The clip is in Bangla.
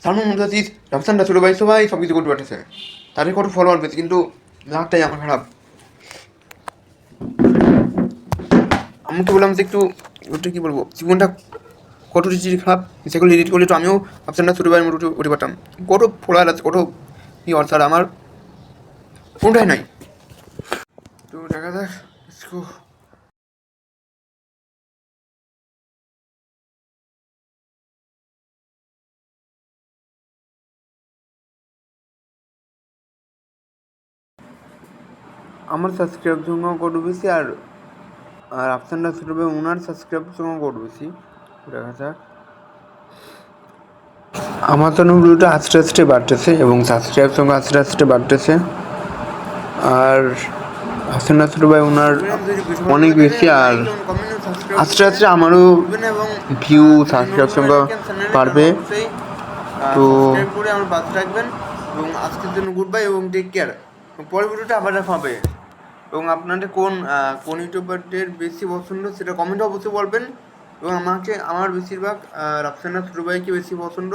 সালমান মুমতাজিজ, রাফসান ছোটো ভাই সবাই সব কিছু করতে পারতেছে, তাদের কত ফলোয়ার পেয়েছে, কিন্তু লাখটাই আমার খারাপ। আমাকে বললাম যে একটু ওটা কী বলবো, জীবনটা কত জিনিস খারাপ, সেগুলো এডিট করলে তো আমিও রাফসান ছোটো ভাইয়ের মতো উঠে পারতাম। কত ফলোয়ার আছে, কত ই অর্থাৎ আমার কোনটাই নাই। তো দেখা যাক। আমার সাবস্ক্রাইব সংখ্যা কত বেশি, আর আর আফসানরা ছোটো ভাই ওনার সাবস্ক্রাইব সংখ্যা কত বেশি দেখা যাক। আমার তো ভিডিওটা আস্তে আস্তে বাড়তেছে এবং সাবস্ক্রাইব সংখ্যা আস্তে আস্তে বাড়তেছে। আর আফসানরা ছোটো ভাই ওনার অনেক বেশি, আর আস্তে আস্তে আমারও ভিউ সাবস্ক্রাইব সংখ্যা বাড়বে। তো করে আমার বাদ রাখবেন এবং আজকের জন্য গুড বাই এবং টেক কেয়ার। পরের ভিডিওটা আবার দেখা হবে। এবং আপনাদের কোন ইউটিউবারদের বেশি পছন্দ সেটা কমেন্টে অবশ্যই বলবেন। এবং আমার বেশিরভাগ রাফসানা ছোটো ভাইকে বেশি পছন্দ।